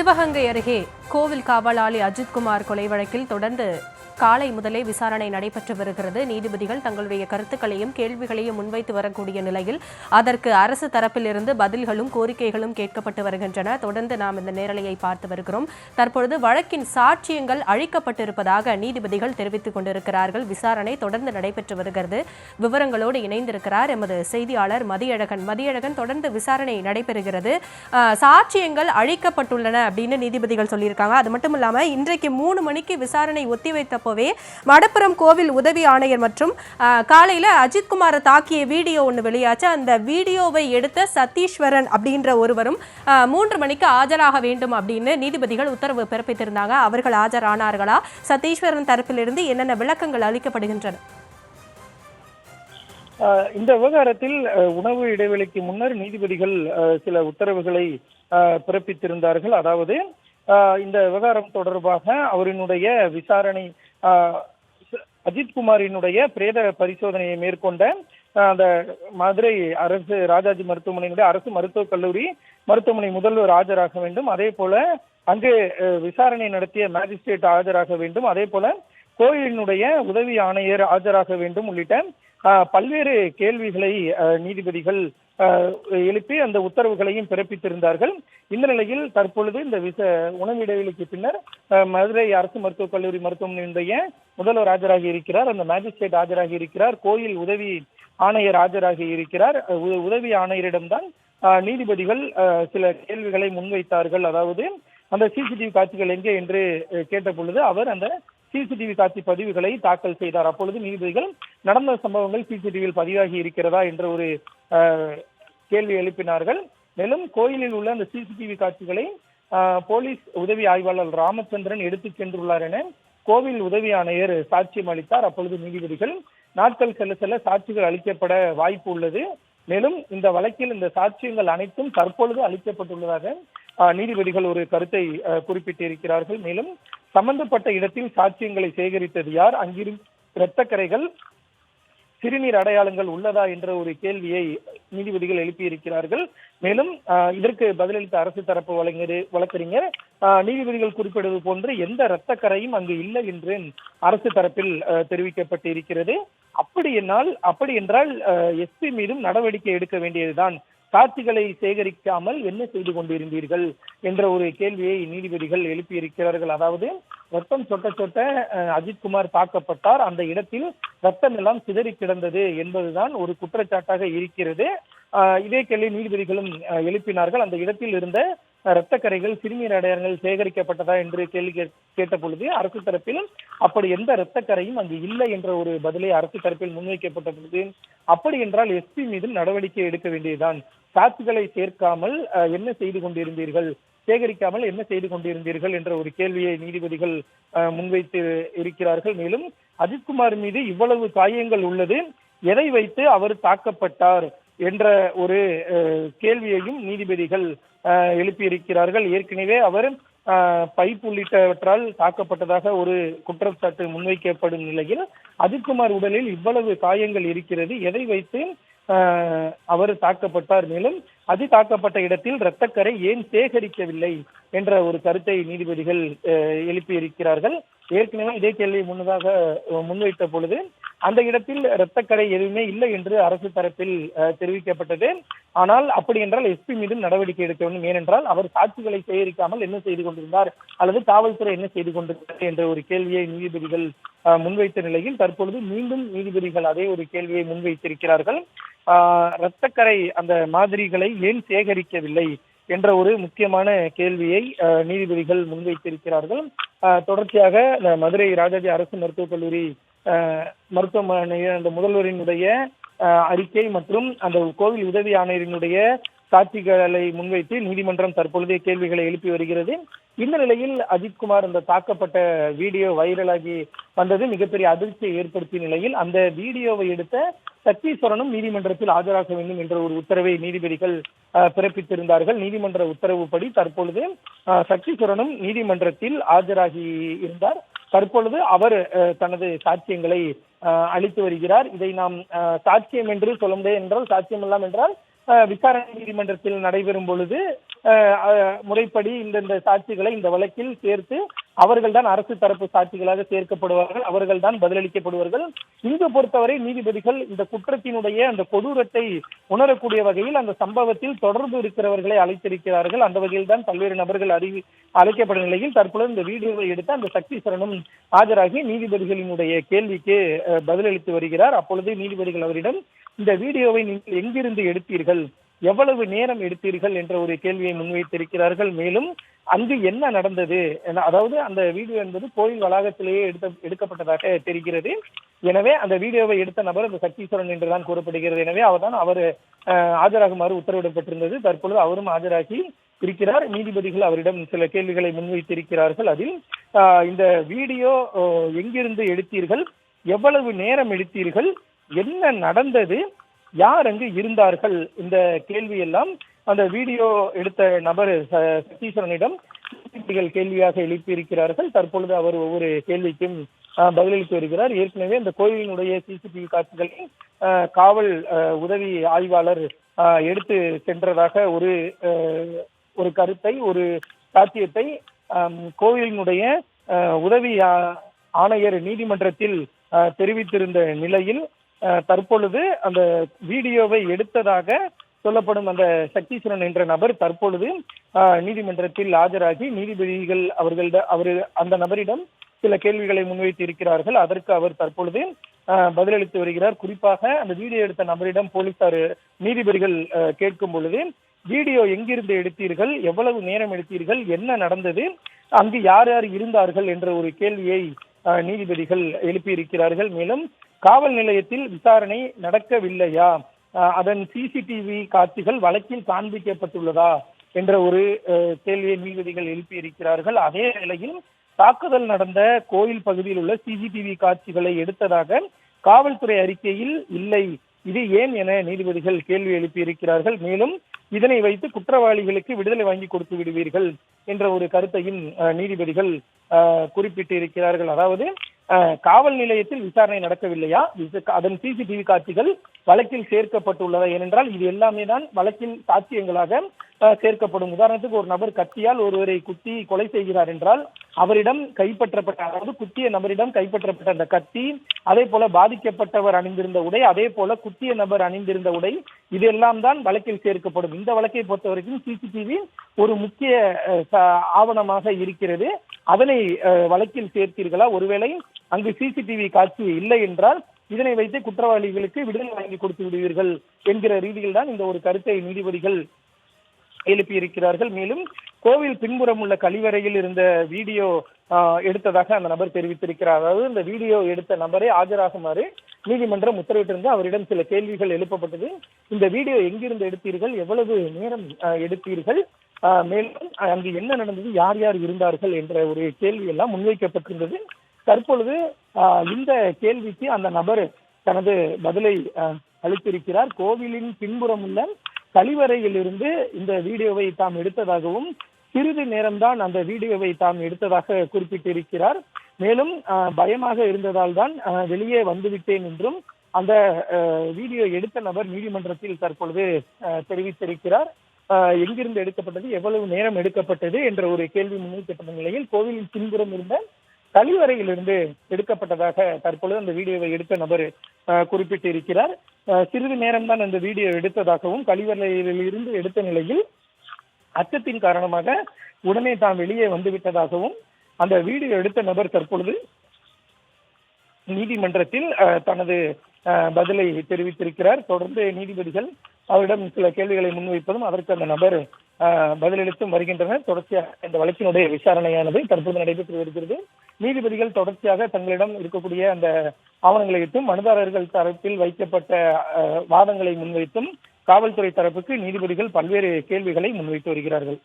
சிவகங்கை அருகே கோவில் காவலாளி அஜித்குமார் கொலை வழக்கில் தொடர்ந்து காலை முதலே விசாரணை நடைபெற்று வருகிறது. நீதிபதிகள் தங்களுடைய கருத்துக்களையும் கேள்விகளையும் முன்வைத்து வரக்கூடிய நிலையில் அதற்கு அரசு தரப்பிலிருந்து பதில்களும் கோரிக்கைகளும் கேட்கப்பட்டு வருகின்றன. தொடர்ந்து நாம் இந்த நேரலையை பார்த்து வருகிறோம். தற்பொழுது வழக்கின் சாட்சியங்கள் அழிக்கப்பட்டிருப்பதாக நீதிபதிகள் தெரிவித்துக் கொண்டிருக்கிறார்கள். விசாரணை தொடர்ந்து நடைபெற்று வருகிறது. விவரங்களோடு இணைந்திருக்கிறார் எமது செய்தியாளர் மதியழகன். மதியழகன், தொடர்ந்து விசாரணை நடைபெறுகிறது. சாட்சியங்கள் அழிக்கப்பட்டுள்ளன அப்படின்னு நீதிபதிகள் சொல்லியிருக்காங்க. அது மட்டும் இல்லாம இன்றைக்கு 3 மணிக்கு விசாரணை ஒத்திவைத்த மடப்புரம் கோவில் உதவி ஆணையர் மற்றும் காலையில அஜித்குமாரை தாக்கிய வீடியோ ஒன்று வெளியாச்சு. அந்த வீடியோவை எடுத்த சதீஸ்வரன் அப்படின்ற ஒருவரும் 3 மணிக்கு ஆஜராக வேண்டும் அப்படின்னு நீதிபதிகள் உத்தரவு பிறப்பித்திருந்தாங்க. அவர்கள் ஆஜரானார்களா? சதீஸ்வரன் தரப்பிலிருந்து என்னென்ன விளக்கங்கள் அளிக்கப்படுகின்றன? இந்த விவகாரத்தில் உணவு இடைவெளிக்கு முன்னர் நீதிபதிகள் சில உத்தரவுகளை பிறப்பித்திருந்தார்கள். அதாவது இந்த விவகாரம் தொடர்பாக அவரினுடைய விசாரணை அஜித்குமாரினுடைய பிரேத பரிசோதனையை மேற்கொண்ட அந்த மதுரை அரசு ராஜாஜி மருத்துவமனையினுடைய அரசு மருத்துவக் கல்லூரி மருத்துவமனை முதல்வர் ஆஜராக வேண்டும். அதே போல அங்கு விசாரணை நடத்திய மேஜிஸ்ட்ரேட் ஆஜராக வேண்டும். அதே போல கோயிலினுடைய உதவி ஆணையர் ஆஜராக வேண்டும் உள்ளிட்ட பல்வேறு கேள்விகளை நீதிபதிகள் எழுப்பி அந்த உத்தரவுகளையும் பிறப்பித்திருந்தார்கள். இந்த நிலையில் தற்பொழுது இந்த உணவு இடைவெளிக்கு பின்னர் மதுரை அரசு மருத்துவக் கல்லூரி மருத்துவமனையினுடைய முதல்வர் ஆஜராகி இருக்கிறார். அந்த மேஜிஸ்ட்ரேட் ஆஜராகி இருக்கிறார். கோயில் உதவி ஆணையர் ஆஜராகி இருக்கிறார். உதவி ஆணையரிடம்தான் நீதிபதிகள் சில கேள்விகளை முன்வைத்தார்கள். அதாவது அந்த சிசிடிவி காட்சிகள் எங்கே என்று கேட்ட பொழுது அவர் அந்த சிசிடிவி காட்சி பதிவுகளை தாக்கல் செய்தார். அப்பொழுது நீதிபதிகள் நடந்த சம்பவங்கள் சிசிடிவியில் பதிவாகி இருக்கிறதா என்ற ஒரு கேள்வி எழுப்பினார்கள். மேலும் கோயிலில் உள்ள அந்த சிசிடிவி காட்சிகளை போலீஸ் உதவி ஆய்வாளர் ராமச்சந்திரன் எடுத்துச் சென்றுள்ளார் என கோவில் உதவி ஆணையர் சாட்சியம் அளித்தார். அப்பொழுது நீதிபதிகள் நாட்கள் செல்ல செல்ல சாட்சிகள் அளிக்கப்பட வாய்ப்பு உள்ளது. மேலும் இந்த வழக்கில் இந்த சாட்சியங்கள் அனைத்தும் தற்பொழுது அளிக்கப்பட்டுள்ளதாக நீதிபதிகள் ஒரு கருத்தை குறிப்பிட்டிருக்கிறார்கள். மேலும் சம்பந்தப்பட்ட இடத்தில் சாட்சியங்களை சேகரித்தது யார், அங்கிருந்த இரத்தக்கரைகள் சிறுநீர் அடையாளங்கள் உள்ளதா என்ற ஒரு கேள்வியை நீதிபதிகள் எழுப்பியிருக்கிறார்கள். மேலும் இதற்கு பதிலளித்த அரசு தரப்பு வழக்கறிஞர் நீதிபதிகள் குறிப்பிடுவது போன்று எந்த இரத்தக்கரையும் அங்கு இல்லை என்று அரசு தரப்பில் தெரிவிக்கப்பட்டிருக்கிறது. அப்படி என்றால் எஸ்பி மீதும் நடவடிக்கை எடுக்க வேண்டியதுதான். சாட்சிகளை சேகரிக்காமல் என்ன செய்து கொண்டிருந்தீர்கள் என்ற ஒரு கேள்வியை நீதிபதிகள் எழுப்பியிருக்கிறார்கள். அதாவது ரத்தம் சொட்ட சொட்ட அஜித்குமார் தாக்கப்பட்டார், அந்த இடத்தில் ரத்தம் எல்லாம் சிதறி கிடந்தது என்பதுதான் ஒரு குற்றச்சாட்டாக இருக்கிறது. இதே கேள்வி நீதிபதிகளும் எழுப்பினார்கள். அந்த இடத்தில் இருந்த இரத்தக்கரைகள் சிறுநீர் அடையாளங்கள் சேகரிக்கப்பட்டதா என்று கேள்வி கேட்ட பொழுது அரசு தரப்பில் அப்படி எந்த இரத்தக்கரையும் அங்கு இல்லை என்ற ஒரு பதிலை அரசு தரப்பில் முன்வைக்கப்பட்ட பொழுது அப்படி என்றால் எஸ்பி மீதும் நடவடிக்கை எடுக்க வேண்டியதுதான். சாட்சிகளை சேர்க்காமல் என்ன செய்து கொண்டிருந்தீர்கள், சேகரிக்காமல் என்ன செய்து கொண்டிருந்தீர்கள் என்ற ஒரு கேள்வியை நீதிபதிகள் முன்வைத்து இருக்கிறார்கள். மேலும் அஜித்குமார் மீது இவ்வளவு காயங்கள் உள்ளது, எதை வைத்து அவர் தாக்கப்பட்டார் என்ற ஒரு கேள்வியையும் நீதிபதிகள் எழுப்பியிருக்கிறார்கள். ஏற்கனவே அவர் பைப் உள்ளிட்டவற்றால் தாக்கப்பட்டதாக ஒரு குற்றச்சாட்டு முன்வைக்கப்படும் நிலையில் அஜித்குமார் உடலில் இவ்வளவு காயங்கள் இருக்கிறது, எதை வைத்து அவர் தாக்கப்பட்டார், மேலும் அது தாக்கப்பட்ட இடத்தில் இரத்தக்கரை ஏன் சேகரிக்கவில்லை என்ற ஒரு கருத்தை நீதிபதிகள் எழுப்பியிருக்கிறார்கள். ஏற்கனவே இதே கேள்வி முன்னதாக முன்வைத்த பொழுது அந்த இடத்தில் இரத்தக்கரை எதுவுமே இல்லை என்று அரசு தரப்பில் தெரிவிக்கப்பட்டது. ஆனால் அப்படி என்றால் எஸ்பி மீதும் நடவடிக்கை எடுக்க வேண்டும். ஏனென்றால் அவர் சாட்சிகளை சேகரிக்காமல் என்ன செய்து கொண்டிருந்தார் அல்லது காவல்துறை என்ன செய்து கொண்டிருக்கிறது என்ற ஒரு கேள்வியை நீதிபதிகள் முன்வைத்த நிலையில் தற்பொழுது மீண்டும் நீதிபதிகள் அதே ஒரு கேள்வியை முன்வைத்திருக்கிறார்கள். இரத்தக்கரை அந்த மாதிரிகளை ஏன் சேகரிக்கவில்லை என்ற ஒரு முக்கியமான கேள்வியை நீதிபதிகள் முன்வைத்திருக்கிறார்கள். தொடர்ச்சியாக மதுரை ராஜாஜி அரசு மருத்துவக் கல்லூரி மருத்துவமனையின் அந்த முதல்வரினுடைய அறிக்கை மற்றும் அந்த கோவில் உதவி ஆணையரினுடைய சாட்சிகளை முன்வைத்து நீதிமன்றம் தற்பொழுதே கேள்விகளை எழுப்பி வருகிறது. இந்த நிலையில் அஜித்குமார் அந்த தாக்கப்பட்ட வீடியோ வைரலாகி வந்தது மிகப்பெரிய அதிர்ச்சியை ஏற்படுத்திய நிலையில் அந்த வீடியோவை எடுத்த சத்தீஸ்வரனும் நீதிமன்றத்தில் ஆஜராக வேண்டும் என்ற ஒரு உத்தரவை நீதிபதிகள் பிறப்பித்திருந்தார்கள். நீதிமன்ற உத்தரவுப்படி தற்பொழுது சத்தீஸ்வரனும் நீதிமன்றத்தில் ஆஜராகி இருந்தார். தற்பொழுது அவர் தனது சாட்சியங்களை அளித்து வருகிறார். இதை நாம் சாட்சியம் என்று சொல்ல முடியாது என்றால் சாட்சியம் எல்லாம் என்றால் விசாரணை நீதிமன்றத்தில் நடைபெறும் பொழுது முறைப்படி இந்த சாட்சிகளை இந்த வழக்கில் சேர்த்து அவர்கள்தான் அரசு தரப்பு சாட்சிகளாக சேர்க்கப்படுவார்கள், அவர்கள்தான் பதிலளிக்கப்படுவார்கள். இங்கு பொறுத்தவரை நீதிபதிகள் இந்த குற்றத்தினுடைய அந்த கொடூரத்தை உணரக்கூடிய வகையில் அந்த சம்பவத்தில் தொடர்பு இருக்கிறவர்களை அழைத்திருக்கிறார்கள். அந்த வகையில் தான் பல்வேறு நபர்கள் அழைக்கப்பட்ட நிலையில் தற்பொழுது இந்த வீடியோவை எடுத்து அந்த சக்தீஸ்வரனும் ஆஜராகி நீதிபதிகளினுடைய கேள்விக்கு பதிலளித்து வருகிறார். அப்பொழுது நீதிபதிகள் அவரிடம் இந்த வீடியோவை நீங்கள் எங்கிருந்து எடுத்தீர்கள், எவ்வளவு நேரம் எடுத்தீர்கள் என்ற ஒரு கேள்வியை முன்வைத்திருக்கிறார்கள். மேலும் அங்கு என்ன நடந்தது, அதாவது அந்த வீடியோ என்பது கோயில் வளாகத்திலேயே எடுக்கப்பட்டதாக தெரிகிறது. எனவே அந்த வீடியோவை எடுத்த நபர் அந்த சக்தீஸ்வரன் என்றுதான் கூறப்படுகிறது. எனவே அவர் ஆஜராகுமாறு உத்தரவிடப்பட்டிருந்தது. தற்பொழுது அவரும் ஆஜராகி இருக்கிறார். நீதிபதிகள் அவரிடம் சில கேள்விகளை முன்வைத்திருக்கிறார்கள். அதில் இந்த வீடியோ எங்கிருந்து எடுத்தீர்கள், எவ்வளவு நேரம் எடுத்தீர்கள், என்ன நடந்தது, யார் அங்கு இருந்தார்கள், இந்த கேள்வி எல்லாம் அந்த வீடியோ எடுத்த நபர் சக்தீஸ்வரனிடம் கேள்வியாக எழுப்பியிருக்கிறார்கள். தற்பொழுது அவர் ஒவ்வொரு கேள்விக்கும் பதிலளித்து வருகிறார். ஏற்கனவே இந்த கோயிலினுடைய சிசிடிவி காட்சிகளை காவல் உதவி ஆய்வாளர் எடுத்து சென்றதாக ஒரு கருத்தை, ஒரு சாட்சியத்தை கோயிலினுடைய உதவி ஆணையர் நீதிமன்றத்தில் தெரிவித்திருந்த நிலையில் தற்பொழுது அந்த வீடியோவை எடுத்ததாக சொல்லப்படும் அந்த சக்தீஸ்வரன் என்ற நபர் தற்பொழுது நீதிமன்றத்தில் ஆஜராகி நீதிபதிகள் அந்த நபரிடம் சில கேள்விகளை முன்வைத்து இருக்கிறார்கள். அதற்கு அவர் தற்பொழுது பதிலளித்து வருகிறார். குறிப்பாக அந்த வீடியோ எடுத்த நபரிடம் போலீசார் நீதிபதிகள் கேட்கும் பொழுது வீடியோ எங்கிருந்து எடுத்தீர்கள், எவ்வளவு நேரம் எடுத்தீர்கள், என்ன நடந்தது, அங்கு யார் யார் இருந்தார்கள் என்ற ஒரு கேள்வியை நீதிபதிகள் எழுப்பியிருக்கிறார்கள். மேலும் காவல் நிலையத்தில் விசாரணை நடக்கவில்லையா, அதன் சிசிடிவி காட்சிகள் வழக்கில் காண்பிக்கப்பட்டுள்ளதா என்ற ஒரு கேள்வியை நீதிபதிகள் எழுப்பியிருக்கிறார்கள். அதே வேளையில் தாக்குதல் நடந்த கோயில் பகுதியில் உள்ள சிசிடிவி காட்சிகளை எடுத்ததாக காவல்துறை அறிக்கையில் இல்லை, இது ஏன் என நீதிபதிகள் கேள்வி எழுப்பியிருக்கிறார்கள். மேலும் இதனை வைத்து குற்றவாளிகளுக்கு விடுதலை வாங்கி கொடுத்து விடுவீர்கள் என்ற ஒரு கருத்தையும் நீதிபதிகள் குறிப்பிட்டு இருக்கிறார்கள். அதாவது காவல் நிலையத்தில் விசாரணை நடக்கவில்லையா, அதன் சிசிடிவி காட்சிகள் வழக்கில் சேர்க்கப்பட்டுள்ளதா, ஏனென்றால் இது எல்லாமே தான் வழக்கில் சாட்சியங்களாக சேர்க்கப்படும். உதாரணத்துக்கு ஒரு நபர் கத்தியால் ஒருவரை குத்தி கொலை செய்கிறார் என்றால் அவரிடம் கைப்பற்றப்பட்ட, அதாவது குத்திய நபரிடம் கைப்பற்றப்பட்ட அந்த கத்தி, அதே போல பாதிக்கப்பட்டவர் அணிந்திருந்த உடை, அதே போல குத்திய நபர் அணிந்திருந்த உடை, இதெல்லாம் தான் வழக்கில் சேர்க்கப்படும். இந்த வழக்கை பொறுத்த வரைக்கும் சிசிடிவி ஒரு முக்கிய ஆவணமாக இருக்கிறது. அதனை வழக்கில் சேர்த்தீர்களா, ஒருவேளை அங்கு சிசிடிவி காட்சி இல்லை என்றால் இதனை வைத்து குற்றவாளிகளுக்கு விடுதலை வாங்கி கொடுத்து விடுவீர்கள் என்கிற ரீதியில் தான் இந்த ஒரு கருத்தை நீதிபதிகள் எழுப்பியிருக்கிறார்கள். மேலும் கோவில் பின்புறம் உள்ள கழிவறையில் இருந்த வீடியோ எடுத்ததாக அந்த நபர் தெரிவித்திருக்கிறார். அதாவது இந்த வீடியோ எடுத்த நபரை ஆஜராகுமாறு நீதிமன்றம் உத்தரவிட்டிருந்து அவரிடம் சில கேள்விகள் எழுப்பப்பட்டது. இந்த வீடியோ எங்கிருந்து எடுத்தீர்கள், எவ்வளவு நேரம் எடுத்தீர்கள், மேலும் அங்கு என்ன நடந்தது, யார் யார் இருந்தார்கள் என்ற ஒரு கேள்வி எல்லாம் முன்வைக்கப்பட்டிருந்தது. தற்பொழுது இந்த கேள்விக்கு அந்த நபர் தனது பதிலை அளித்திருக்கிறார். கோவிலின் பின்புறம் உள்ள கழிவறையில் இருந்து இந்த வீடியோவை தாம் எடுத்ததாகவும் சிறிது நேரம்தான் அந்த வீடியோவை தாம் எடுத்ததாக குறிப்பிட்டிருக்கிறார். மேலும் பயமாக இருந்ததால் தான் வெளியே வந்துவிட்டேன் என்றும் அந்த வீடியோ எடுத்த நபர் நீதிமன்றத்தில் தற்பொழுது தெரிவித்திருக்கிறார். எங்கிருந்து எடுக்கப்பட்டது, எவ்வளவு நேரம் எடுக்கப்பட்டது என்ற ஒரு கேள்வி முன்வைக்கப்பட்ட நிலையில் கோவிலின் பின்புறம் இருந்த கழிவறையிலிருந்து எடுக்கப்பட்டதாக தற்பொழுது அந்த வீடியோவை எடுத்த நபர் குறிப்பிட்டு இருக்கிறார். சிறிது நேரம்தான் அந்த வீடியோ எடுத்ததாகவும் கழிவறையிலிருந்து எடுத்த நிலையில் அச்சத்தின் காரணமாக உடனே தாம் வெளியே வந்துவிட்டதாகவும் அந்த வீடியோ எடுத்த நபர் தற்பொழுது நீதிமன்றத்தில் தனது பதிலை தெரிவித்திருக்கிறார். தொடர்ந்து நீதிபதிகள் அவரிடம் சில கேள்விகளை முன்வைப்பதும் அதற்கு அந்த நபர் பதிலளித்தும் வருகின்றனர். தொடர்ச்சியாக இந்த வழக்கினுடைய விசாரணையானது தற்போது நடைபெற்று வருகிறது. நீதிபதிகள் தொடர்ச்சியாக தங்களிடம் இருக்கக்கூடிய அந்த ஆவணங்களை வைத்தும் மனுதாரர்கள் தரப்பில் வைக்கப்பட்ட வாதங்களை முன்வைத்தும் காவல்துறை தரப்புக்கு நீதிபதிகள் பல்வேறு கேள்விகளை முன்வைத்து வருகிறார்கள்.